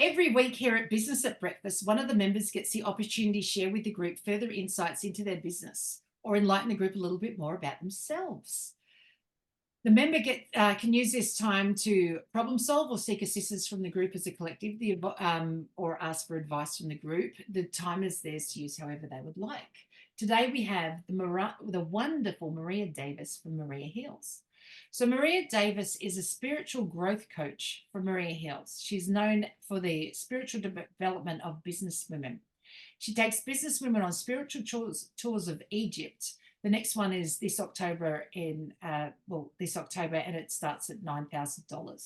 Every week here at Business at Breakfast, one of the members gets the opportunity to share with the group further insights into their business or enlighten the group a little bit more about themselves. The member can use this time to problem solve or seek assistance from the group as a collective, or ask for advice from the group. The time is theirs to use however they would like. Today we have the wonderful Maria Davis from Maria Heals. So Maria Davis is a spiritual growth coach for Maria Heals. She's known for the spiritual development of business women. She takes business women on spiritual tours of Egypt. The next one is this October and it starts at $9,000. And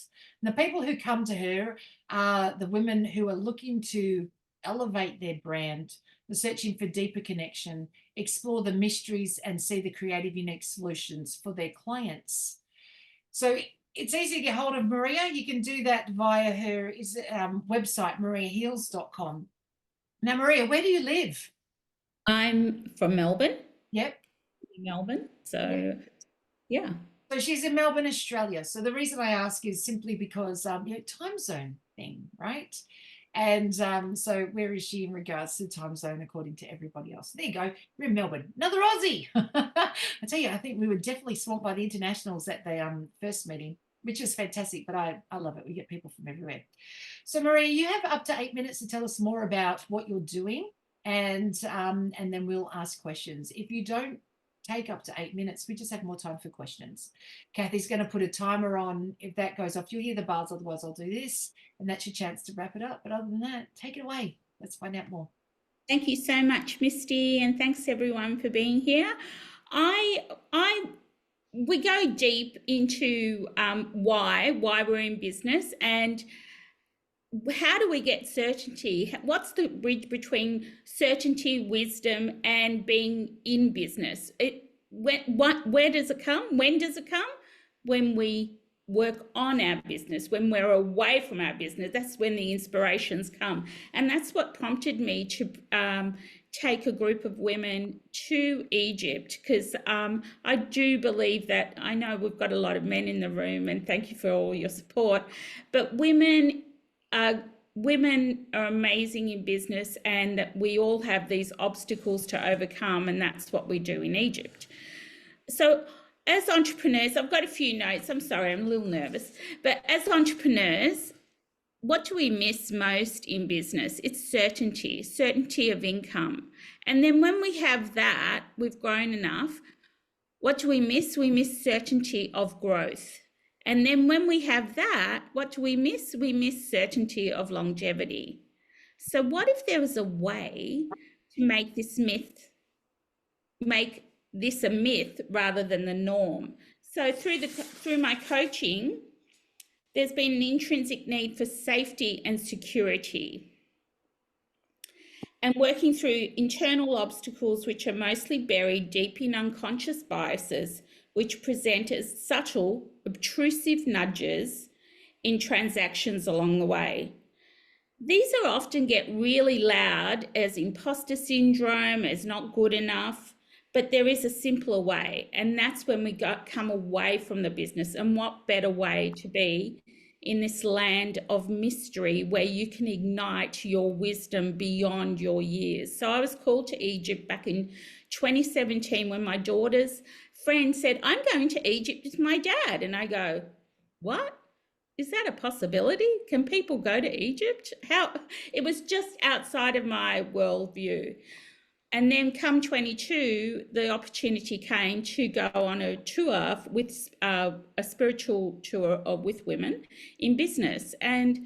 the people who come to her are the women who are looking to elevate their brand, they're searching for deeper connection, explore the mysteries, and see the creative, unique solutions for their clients. So it's easy to get hold of Maria. You can do that via her website, mariaheals.com. Now, Maria, where do you live? I'm from Melbourne. Yep. Melbourne. So, yeah. So she's in Melbourne, Australia. So the reason I ask is simply because, time zone thing, right? And so where is she in regards to the time zone according to everybody else? There you go. We're in Melbourne. Another Aussie. I tell you, I think we were definitely swamped by the internationals at the first meeting, which is fantastic, but I love it. We get people from everywhere. So Maria, you have up to 8 minutes to tell us more about what you're doing, and then we'll ask questions. If you don't take up to 8 minutes, we just have more time for questions. Kathy's going to put a timer on. If that goes off, you'll hear the buzz, otherwise I'll do this, and that's your chance to wrap it up. But other than that, take it away. Let's find out more. Thank you so much, Misty, and thanks everyone for being here. We go deep into why we're in business and how do we get certainty? What's the bridge between certainty, wisdom, and being in business? Where does it come? When does it come? When we work on our business, when we're away from our business, that's when the inspirations come. And that's what prompted me to take a group of women to Egypt, because I do believe that, I know we've got a lot of men in the room, and thank you for all your support, but women are amazing in business, and that we all have these obstacles to overcome, and that's what we do in Egypt. So as entrepreneurs, I've got a few notes. I'm sorry, I'm a little nervous. But as entrepreneurs, what do we miss most in business? It's certainty of income. And then when we have that, we've grown enough. What do we miss? We miss certainty of growth. And then when we have that, what do we miss? We miss certainty of longevity. So what if there was a way to make this a myth rather than the norm? So through my coaching, there's been an intrinsic need for safety and security, and working through internal obstacles which are mostly buried deep in unconscious biases, which present as subtle, obtrusive nudges in transactions along the way. These are often get really loud as imposter syndrome, as not good enough, but there is a simpler way, and that's when we come away from the business. And what better way to be in this land of mystery where you can ignite your wisdom beyond your years. So I was called to Egypt back in 2017 when my daughter's friend said, I'm going to Egypt with my dad. And I go, what? Is that a possibility? Can people go to Egypt? How? It was just outside of my worldview. And then come 22, the opportunity came to go on a tour with a spiritual tour with women in business. And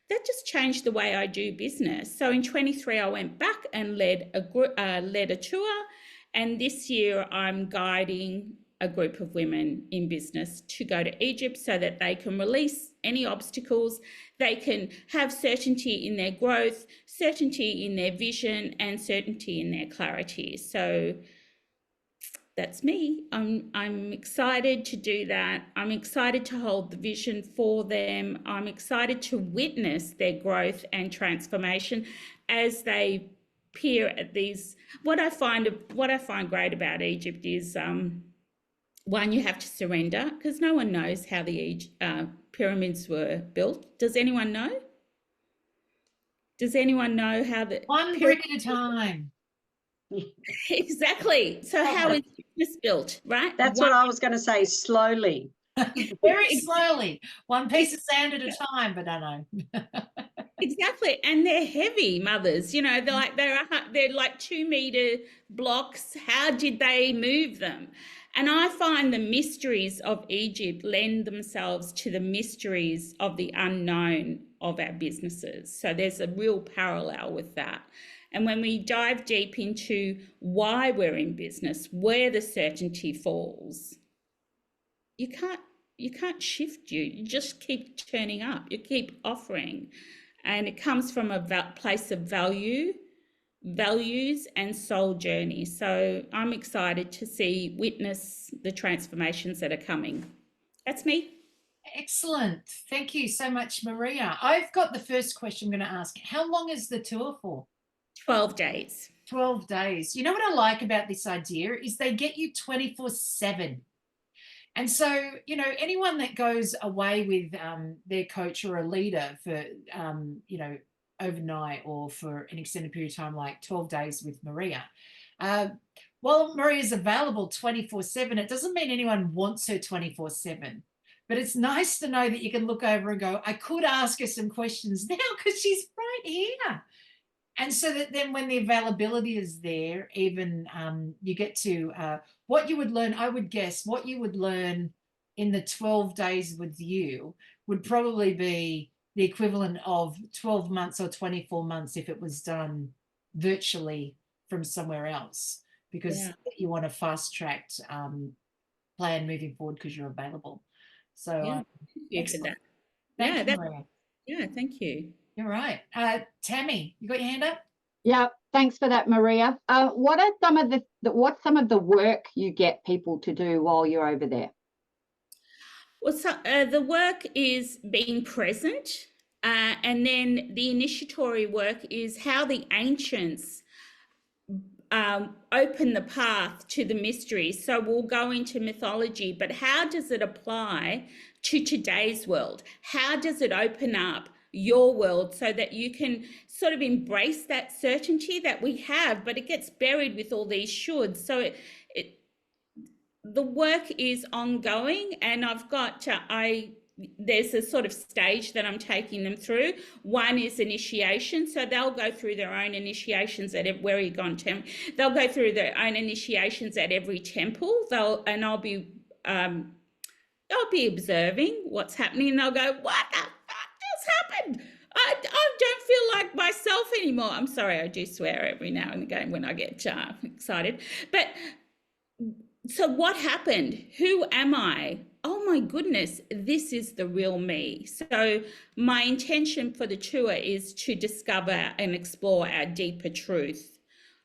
that just changed the way I do business. So in 23, I went back and led a tour. And this year I'm guiding a group of women in business to go to Egypt so that they can release any obstacles, they can have certainty in their growth, certainty in their vision, and certainty in their clarity. So that's me. I'm excited to do that. I'm excited to hold the vision for them. I'm excited to witness their growth and transformation as they peer at these. What I find great about Egypt is one, you have to surrender, because no one knows how the pyramids were built. Does anyone know? Does anyone know how the One brick at a time. exactly? So how is business built, right? That's what I was going to say, slowly. Very slowly, one piece of sand at a time, but I know. Exactly, and they're heavy mothers. You know, they're like 2 meter blocks. How did they move them? And I find the mysteries of Egypt lend themselves to the mysteries of the unknown of our businesses. So there's a real parallel with that. And when we dive deep into why we're in business, where the certainty falls, you can't shift you just keep turning up, you keep offering, and it comes from a place of values and soul journey. So I'm excited to witness the transformations that are coming. That's me. Excellent. Thank you so much, Maria. I've got the first question I'm going to ask. How long is the tour for? 12 days. 12 days. You know what I like about this idea is they get you 24/7. And so, you know, anyone that goes away with their coach or a leader for, you know, overnight or for an extended period of time, like 12 days with Maria, while Maria is available 24/7, it doesn't mean anyone wants her 24/7. But it's nice to know that you can look over and go, I could ask her some questions now because she's right here. And so that then when the availability is there, even you get to what you would learn, I would guess what you would learn in the 12 days with you would probably be the equivalent of 12 months or 24 months if it was done virtually from somewhere else, because you want a fast tracked plan moving forward because you're available. So thank you for that. Thank you, Maria. Thank you. You're right. Tammy, you got your hand up? Yeah, thanks for that, Maria. What are what's some of the work you get people to do while you're over there? Well, so, the work is being present, and then the initiatory work is how the ancients open the path to the mysteries. So we'll go into mythology, but how does it apply to today's world? How does it open up your world so that you can sort of embrace that certainty that we have, but it gets buried with all these shoulds. So the work is ongoing, and I've got there's a sort of stage that I'm taking them through. One is initiation, so they'll go through their own initiations at where are you gone, Tim? They'll go through their own initiations at every temple. I'll be observing what's happening, and they'll go, what the fuck just happened? I don't feel like myself anymore. I'm sorry, I do swear every now and again when I get excited. But so what happened? Who am I? Oh my goodness, this is the real me. So my intention for the tour is to discover and explore our deeper truth,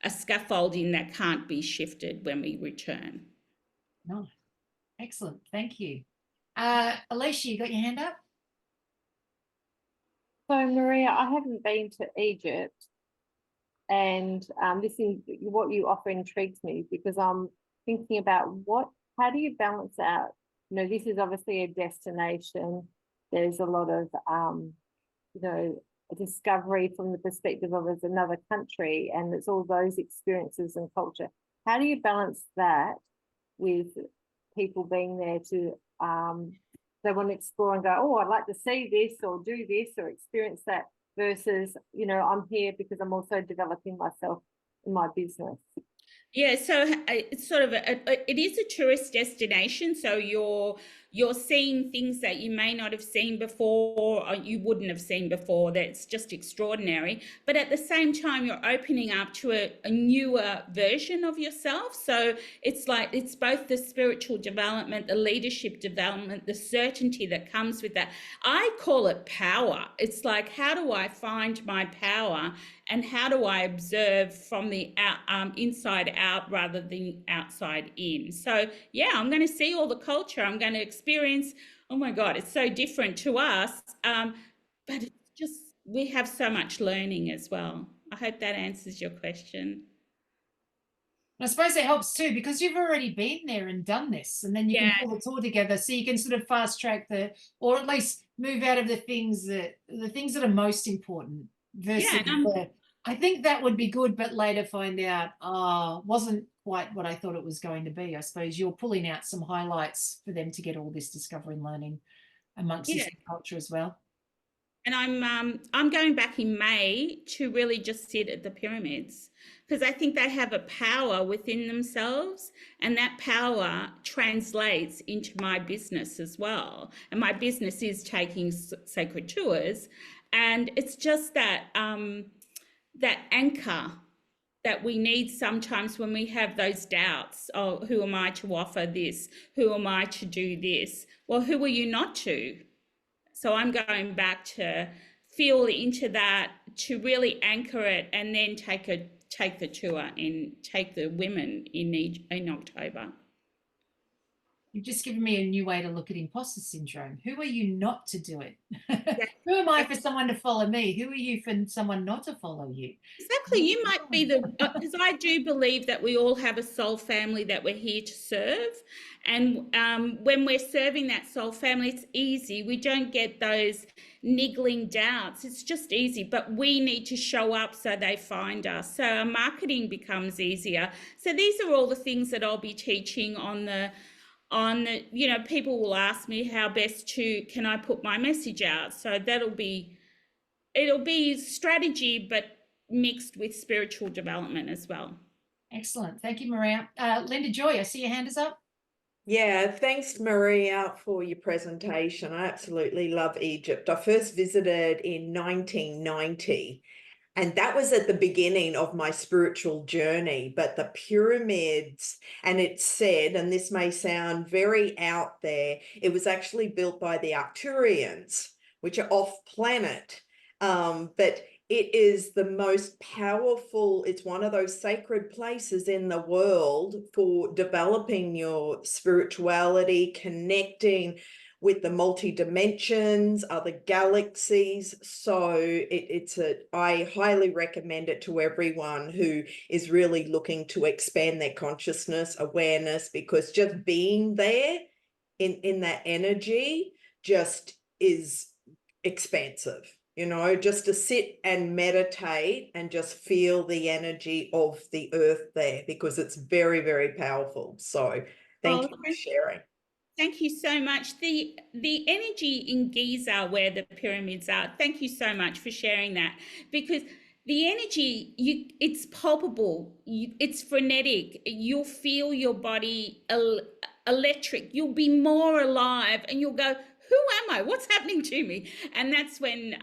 a scaffolding that can't be shifted when we return. No. Excellent. Thank you. Alicia, you got your hand up? So, Maria, I haven't been to Egypt, and this is what you offer intrigues me, because I'm thinking about how do you balance out? You know, this is obviously a destination. There's a lot of, you know, a discovery from the perspective of it's another country, and it's all those experiences and culture. How do you balance that with people being there to they want to explore and go, oh, I'd like to see this or do this or experience that, versus, you know, I'm here because I'm also developing myself in my business? Yeah, so it's sort of it is a tourist destination, so you're seeing things that you may not have seen before, or you wouldn't have seen before. That's just extraordinary. But at the same time, you're opening up to a newer version of yourself. So it's like, it's both the spiritual development, the leadership development, the certainty that comes with that. I call it power. It's like, how do I find my power? And how do I observe from the inside out rather than outside in? So, yeah, I'm going to see all the culture. I'm going to experience, oh, my God, it's so different to us. But it's just, we have so much learning as well. I hope that answers your question. I suppose it helps too, because you've already been there and done this, and then you can pull the tour together, so you can sort of fast track or at least move out of the things that are most important versus I think that would be good, but later find out, wasn't quite what I thought it was going to be. I suppose you're pulling out some highlights for them to get all this discovery and learning amongst this culture as well. And I'm going back in May to really just sit at the pyramids, because I think they have a power within themselves, and that power translates into my business as well. And my business is taking sacred tours, and it's just that that anchor that we need sometimes when we have those doubts. Oh, who am I to offer this? Who am I to do this? Well, who are you not to? So I'm going back to feel into that, to really anchor it, and then take the tour and take the women in October. You've just given me a new way to look at imposter syndrome. Who are you not to do it? Who am I for someone to follow me? Who are you for someone not to follow you? Exactly. You might be because I do believe that we all have a soul family that we're here to serve. And when we're serving that soul family, it's easy. We don't get those niggling doubts. It's just easy, but we need to show up so they find us. So our marketing becomes easier. So these are all the things that I'll be teaching on the, people will ask me how best can I put my message out? So it'll be strategy, but mixed with spiritual development as well. Excellent. Thank you, Maria. Linda Joy, I see your hand is up. Yeah, thanks, Maria, for your presentation. I absolutely love Egypt. I first visited in 1990, and that was at the beginning of my spiritual journey. But the pyramids, and it's said, and this may sound very out there, it was actually built by the Arcturians, which are off planet. But it is the most powerful, it's one of those sacred places in the world for developing your spirituality, connecting with the multi-dimensions, other galaxies. So I highly recommend it to everyone who is really looking to expand their consciousness, awareness, because just being there in that energy just is expansive. Just to sit and meditate and just feel the energy of the earth there, because it's very, very powerful. So thank you for sharing. Thank you so much. The energy in Giza, where the pyramids are, thank you so much for sharing that, because the energy, it's palpable, it's frenetic. You'll feel your body electric. You'll be more alive, and you'll go, who am I? What's happening to me? And that's when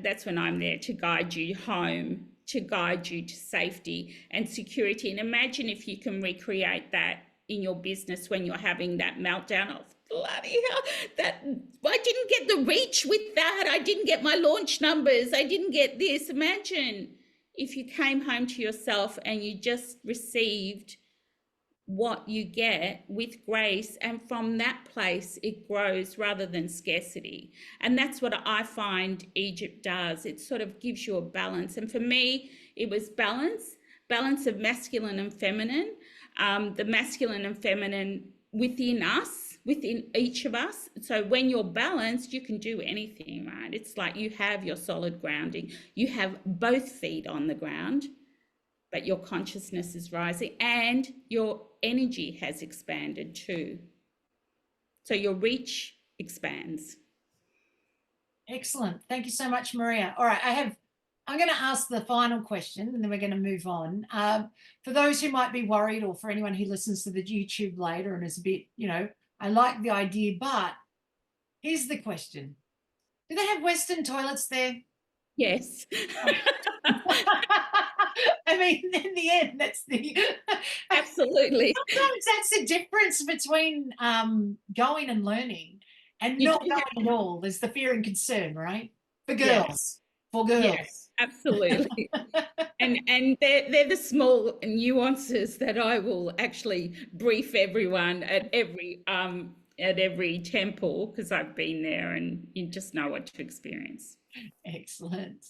that's when I'm there to guide you home, to guide you to safety and security. And imagine if you can recreate that in your business when you're having that meltdown of, bloody hell, that I didn't get the reach with that. I didn't get my launch numbers. I didn't get this. Imagine if you came home to yourself and you just received what you get with grace, and from that place it grows rather than scarcity. And that's what I find Egypt does. It sort of gives you a balance, and for me it was balance of masculine and feminine, the masculine and feminine within us, within each of us. So when you're balanced, you can do anything, right? It's like you have your solid grounding, you have both feet on the ground, but your consciousness is rising and your energy has expanded too. So your reach expands. Excellent. Thank you so much, Maria. All right, I'm going to ask the final question and then we're going to move on. For those who might be worried, or for anyone who listens to the YouTube later and is a bit, I like the idea, but here's the question. Do they have Western toilets there? Yes. I mean, in the end, that's the absolutely. Sometimes that's the difference between going and learning and not going at all. There's the fear and concern, right? For girls. Yes. For girls. Yes, absolutely. and they're the small nuances that I will actually brief everyone at every temple, because I've been there and you just know what to experience. Excellent.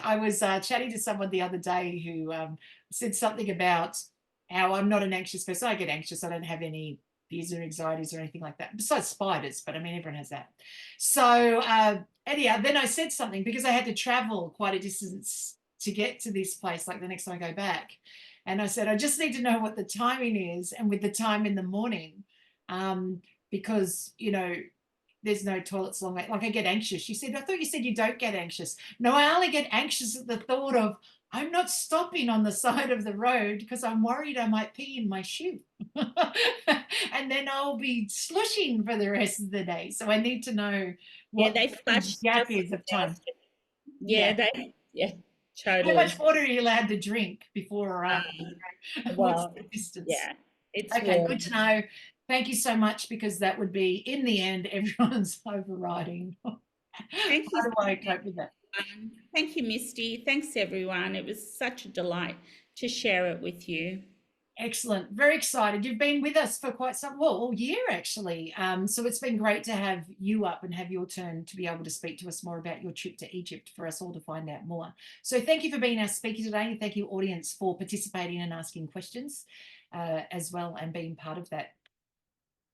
I was chatting to someone the other day who said something about how I'm not an anxious person. I get anxious. I don't have any fears or anxieties or anything like that, besides spiders, but I mean, everyone has that. So anyhow, then I said something because I had to travel quite a distance to get to this place, like the next time I go back. And I said, I just need to know what the timing is, and with the time in the morning, because, you know, there's no toilets long way. Like I get anxious. She said, I thought you said you don't get anxious. No, I only get anxious at the thought of I'm not stopping on the side of the road because I'm worried I might pee in my shoe. And then I'll be slushing for the rest of the day. So I need to know what they the flush gap just is of time. Yeah, totally. How much water are you allowed to drink before or after? What's Well, the distance? yeah, it's Okay, warm. good to know. Thank you so much, because that would be, in the end, everyone's overriding. Thank you. How do I cope with that? Thank you, Misty. Thanks, everyone. It was such a delight to share it with you. Excellent. Very excited. You've been with us for quite some, well, all year actually. So it's been great to have you up and have your turn to be able to speak to us more about your trip to Egypt for us all to find out more. So thank you for being our speaker today. And thank you, audience, for participating and asking questions as well and being part of that